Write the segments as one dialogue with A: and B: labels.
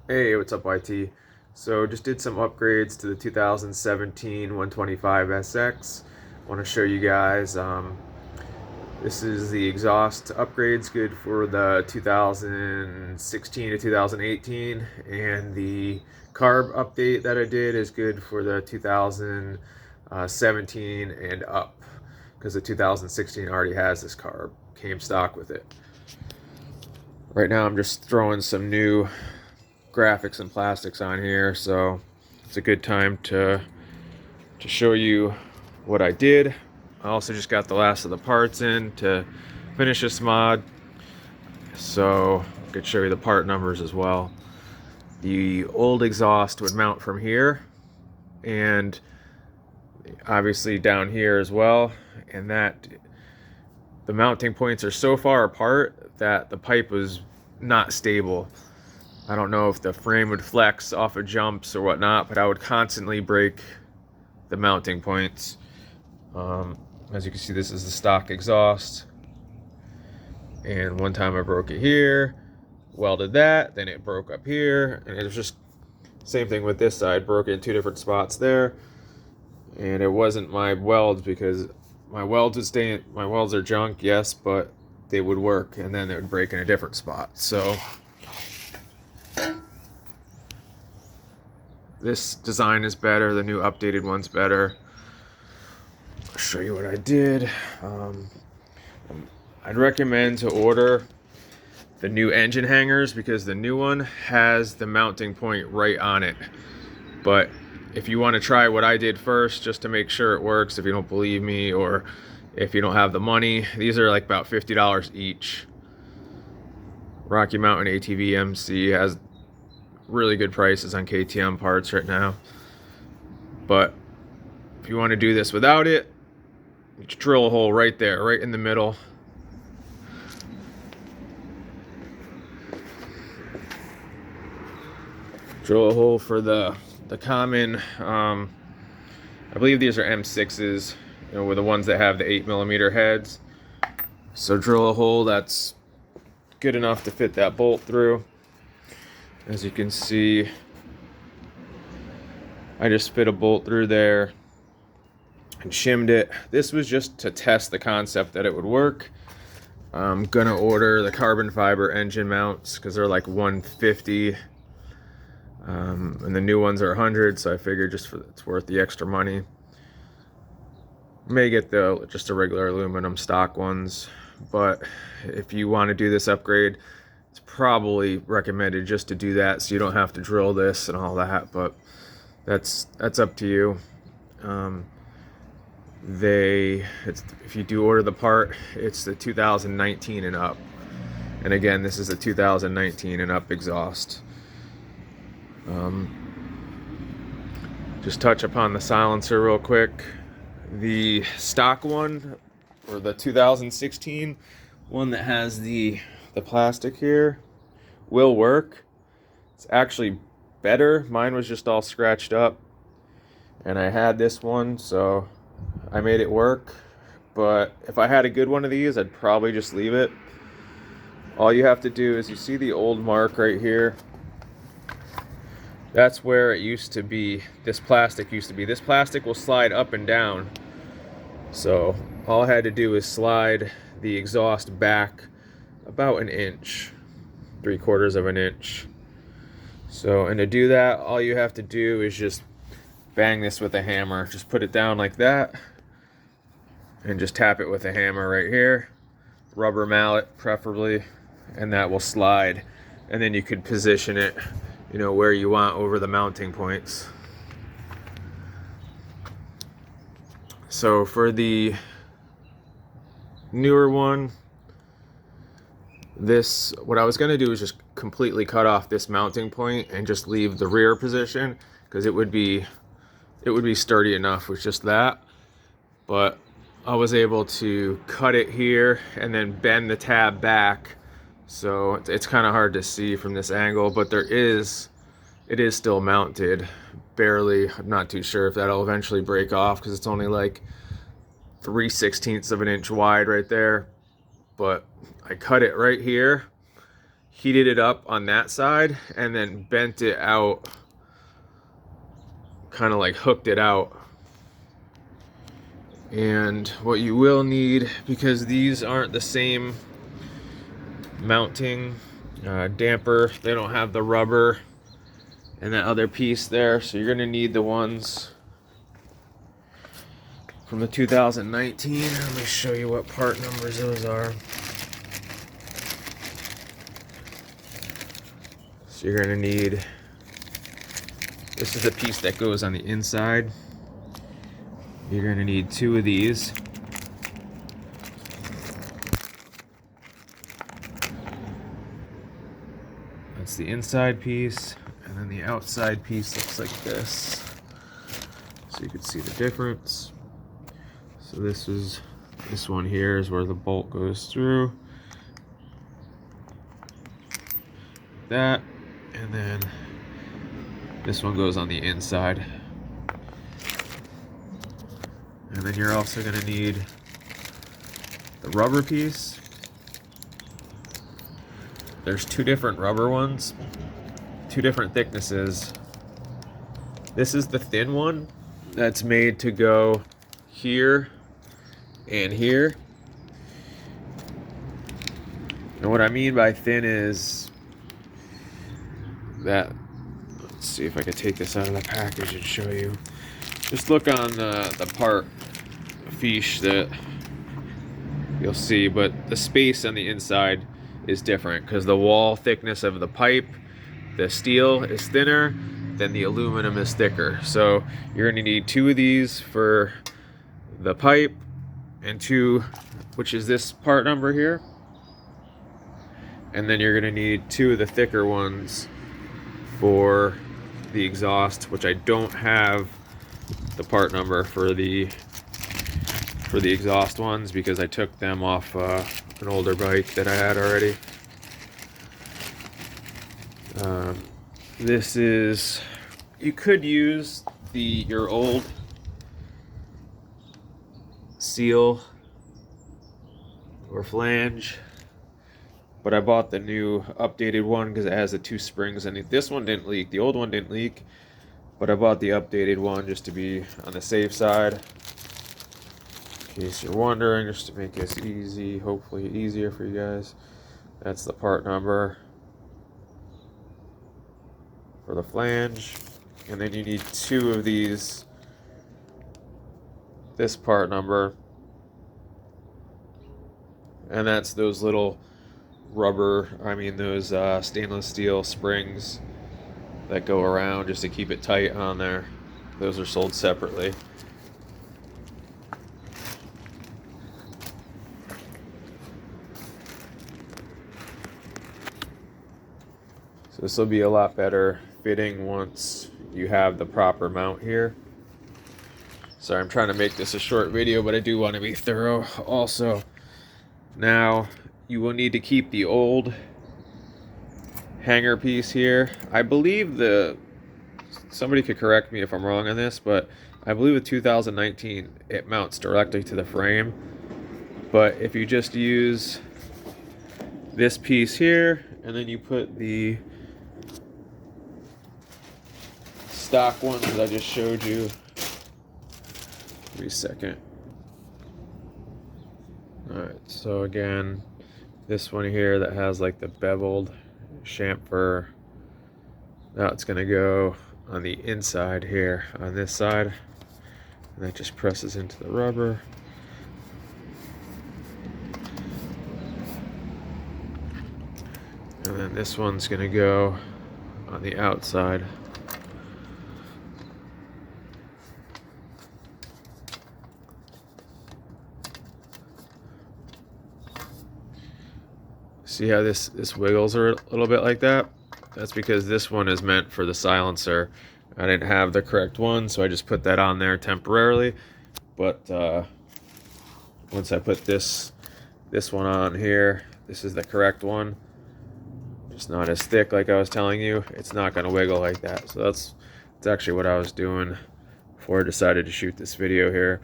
A: Hey, what's up, YT? So just did some upgrades to the 2017 125 SX. Want to show you guys. This is the exhaust upgrades, good for the 2016 to 2018, and the carb update that I did is good for the 2017 and up, because the 2016 already has this carb, came stock with it. Right now I'm just throwing some new graphics and plastics on here, so it's a good time to show you what I did. I also just got the last of the parts in to finish this mod, so I could show you the part numbers as well. The old exhaust would mount from here, and obviously down here as well, and that the mounting points are so far apart that the pipe was not stable. I don't know if the frame would flex off of jumps or whatnot, but I would constantly break the mounting points. As you can see, this is the stock exhaust. And one time I broke it here, welded that, then it broke up here, and it was just same thing with this side, broke it in two different spots there. And it wasn't my welds, because my welds would stay in, my welds are junk, yes, but they would work, and then it would break in a different spot. So this design is better, the new updated one's better. I'll show you what I did. I'd recommend to order the new engine hangers, because the new one has the mounting point right on it. But if you want to try what I did first, just to make sure it works, if you don't believe me or if you don't have the money, these are like about $50 each. Rocky Mountain ATV MC has really good prices on KTM parts right now. But if you want to do this without it, you just drill a hole right there, right in the middle. Drill a hole for the common, I believe these are M6s, you know, with the ones that have the 8mm heads. So drill a hole that's good enough to fit that bolt through. As you can see, I just fit a bolt through there and shimmed it. This was just to test the concept that it would work. I'm gonna order the carbon fiber engine mounts, because they're like $150. And the new ones are $100, so I figured just for it's worth the extra money. May get just the regular aluminum stock ones, but if you want to do this upgrade, it's probably recommended just to do that, so you don't have to drill this and all that. But that's up to you. If you do order the part, it's the 2019 and up, and again, this is the 2019 and up exhaust. Just touch upon the silencer real quick. The stock one, or the 2016 one that has the plastic here, will work. It's actually better. Mine was just all scratched up, and I had this one, so I made it work. But if I had a good one of these, I'd probably just leave it. All you have to do is, you see the old mark right here? That's where it used to be. This plastic used to be. This plastic will slide up and down. So all I had to do is slide the exhaust back about an inch, 3/4 of an inch. So, and to do that, all you have to do is just bang this with a hammer. Just put it down like that, and just tap it with a hammer right here. Rubber mallet preferably, and that will slide. And then you could position it, you know, where you want over the mounting points. So for the newer one, what I was going to do is just completely cut off this mounting point and just leave the rear position, because it would be sturdy enough with just that. But I was able to cut it here and then bend the tab back, so it's kind of hard to see from this angle, but it is still mounted, barely. I'm not too sure if that'll eventually break off, because it's only like 3/16 of an inch wide right there. But I cut it right here. heated it up on that side and then bent it out, kind of like hooked it out. And what you will need, because these aren't the same mounting damper, they don't have the rubber and that other piece there, so you're gonna need the ones from the 2019. Let me show you what part numbers those are. So you're gonna need, this is the piece that goes on the inside. You're gonna need 2 of these. That's the inside piece, and then the outside piece looks like this. So you can see the difference. So this one here is where the bolt goes through. That, and then this one goes on the inside. And then you're also going to need the rubber piece. There's 2 different rubber ones, 2 different thicknesses. This is the thin one that's made to go here and here. And what I mean by thin is that, let's see if I could take this out of the package and show you. Just look on the part fiche that you'll see, but the space on the inside is different because the wall thickness of the pipe, the steel is thinner, then the aluminum is thicker. So you're going to need 2 of these for the pipe and 2, which is this part number here. And then you're going to need 2 of the thicker ones for the exhaust, which I don't have the part number for the exhaust ones because I took them off an older bike that I had already. This is, you could use your old seal or flange, but I bought the new updated one because it has the 2 springs in it. This one didn't leak, the old one didn't leak, but I bought the updated one just to be on the safe side. In case you're wondering, just to make this easy, hopefully easier for you guys. That's the part number for the flange. And then you need 2 of these, this part number. And that's those little rubber, those stainless steel springs that go around just to keep it tight on there. Those are sold separately. So this will be a lot better fitting once you have the proper mount here. Sorry, I'm trying to make this a short video, but I do want to be thorough also. Now, you will need to keep the old hanger piece here. I believe somebody could correct me if I'm wrong on this, but I believe with 2019 it mounts directly to the frame. But if you just use this piece here and then you put the stock ones that I just showed you, give me a second. Alright, so again, this one here that has like the beveled chamfer, now it's going to go on the inside here on this side, and that just presses into the rubber. And then this one's going to go on the outside. See how this wiggles a little bit like that? That's because this one is meant for the silencer. I didn't have the correct one, so I just put that on there temporarily. But once I put this one on here, this is the correct one. It's not as thick like I was telling you. It's not going to wiggle like that. So that's actually what I was doing before I decided to shoot this video here.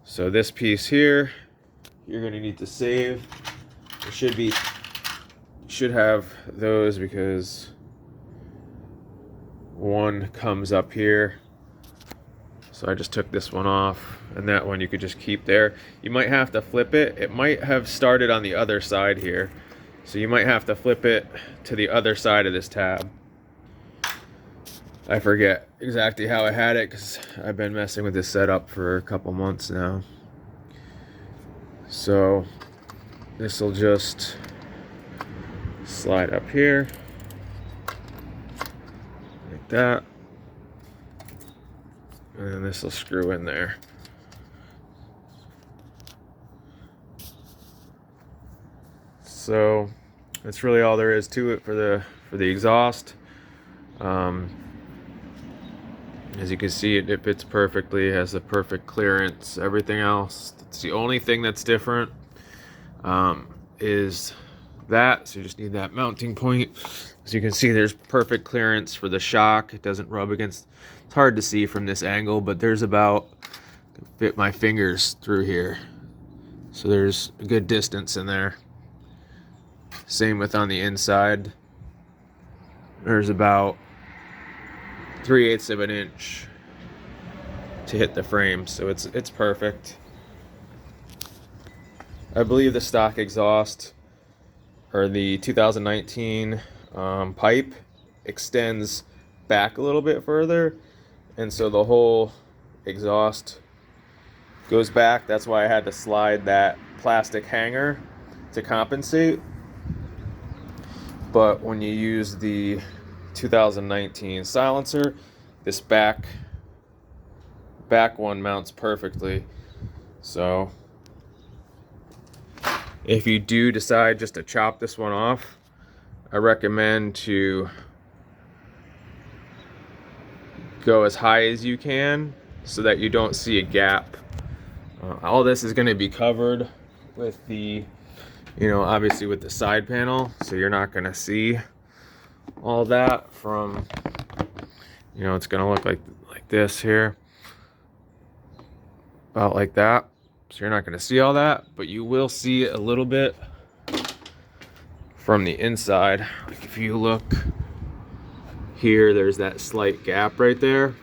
A: So this piece here, you're going to need to save. It should should have those because one comes up here. So I just took this one off, and that one you could just keep there. You might have to flip it. It might have started on the other side here. So you might have to flip it to the other side of this tab. I forget exactly how I had it because I've been messing with this setup for a couple months now. So this will just slide up here like that. And then this will screw in there. So that's really all there is to it for the exhaust. As you can see, it fits perfectly, has the perfect clearance. Everything else, it's the only thing that's different is that. So you just need that mounting point. As you can see, there's perfect clearance for the shock. It doesn't rub against. It's hard to see from this angle, but there's about, I can fit my fingers through here. So there's a good distance in there. Same with on the inside. There's about 3/8 of an inch to hit the frame, so it's perfect. I believe the stock exhaust, or the 2019 pipe, extends back a little bit further, and so the whole exhaust goes back. That's why I had to slide that plastic hanger to compensate. But when you use the 2019 silencer, this back one mounts perfectly. So if you do decide just to chop this one off, I recommend to go as high as you can so that you don't see a gap. All this is going to be covered with the, obviously with the side panel, so you're not going to see all that from, it's going to look like this here, about like that. So you're not going to see all that, but you will see a little bit from the inside. Like if you look here, there's that slight gap right there,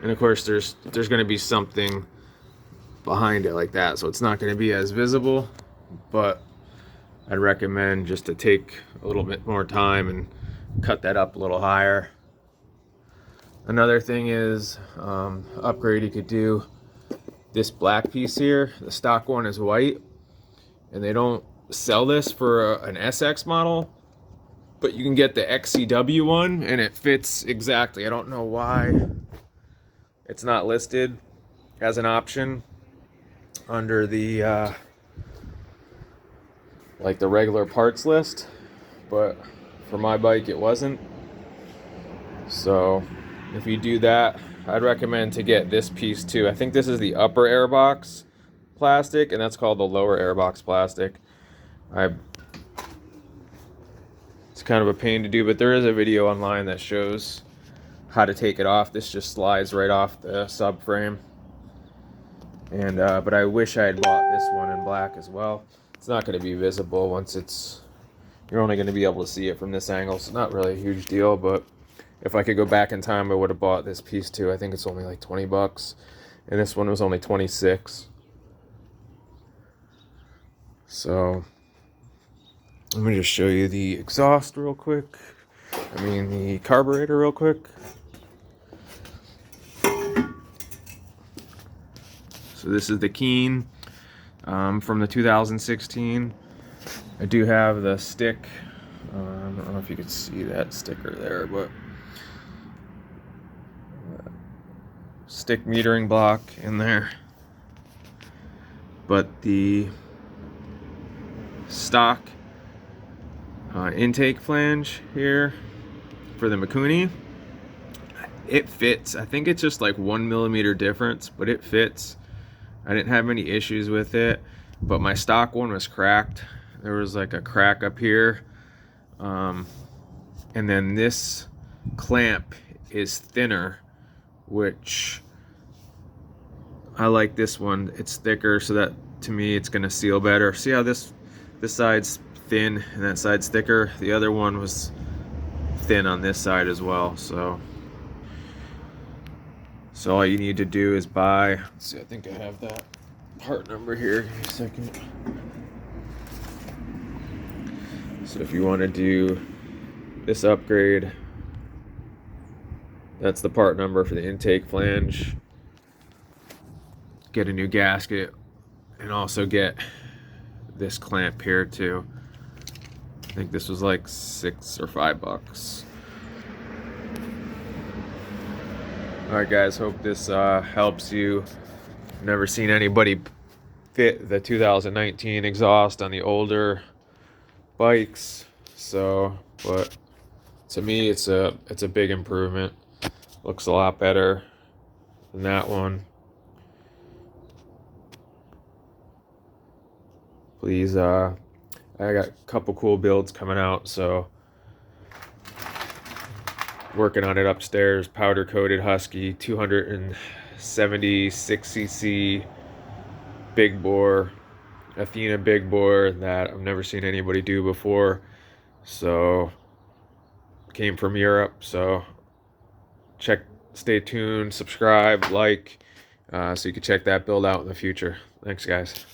A: and of course there's going to be something behind it like that, so it's not going to be as visible. But I'd recommend just to take a little bit more time and cut that up a little higher. Another thing is upgrade you could do. This black piece here, the stock one is white, and they don't sell this for an SX model, but you can get the XCW one and it fits exactly. I don't know why it's not listed as an option under the like the regular parts list, but for my bike it wasn't. So if you do that, I'd recommend to get this piece too. I think this is the upper airbox plastic, and that's called the lower airbox plastic. It's kind of a pain to do, but there is a video online that shows how to take it off. This just slides right off the subframe. And but I wish I had bought this one in black as well. It's not going to be visible once you're only going to be able to see it from this angle, so not really a huge deal. But if I could go back in time, I would have bought this piece too. I think it's only like 20 bucks, and this one was only 26. So let me just show you the exhaust real quick. The carburetor real quick. So this is the Keen from the 2016. I do have the stick. I don't know if you can see that sticker there, but stick metering block in there. But the stock intake flange here for the Mikuni, it fits. I think it's just like 1 millimeter difference, but it fits. I didn't have any issues with it, but my stock one was cracked. There was like a crack up here, and then this clamp is thinner, which I like this one. It's thicker, so that to me it's gonna seal better. See how this side's thin in that side sticker. The other one was thin on this side as well. So all you need to do is buy, let's see, I think I have that part number here. Give me a second. So if you want to do this upgrade, that's the part number for the intake flange. Get a new gasket and also get this clamp here too. I think this was like $6 or $5. Alright guys, hope this helps you. Never seen anybody fit the 2019 exhaust on the older bikes, so but to me it's a big improvement. Looks a lot better than that one. Please, I got a couple cool builds coming out, so working on it upstairs. Powder coated Husky 276cc big bore Athena big bore that I've never seen anybody do before, so came from Europe. So stay tuned, subscribe, like, so you can check that build out in the future. Thanks guys.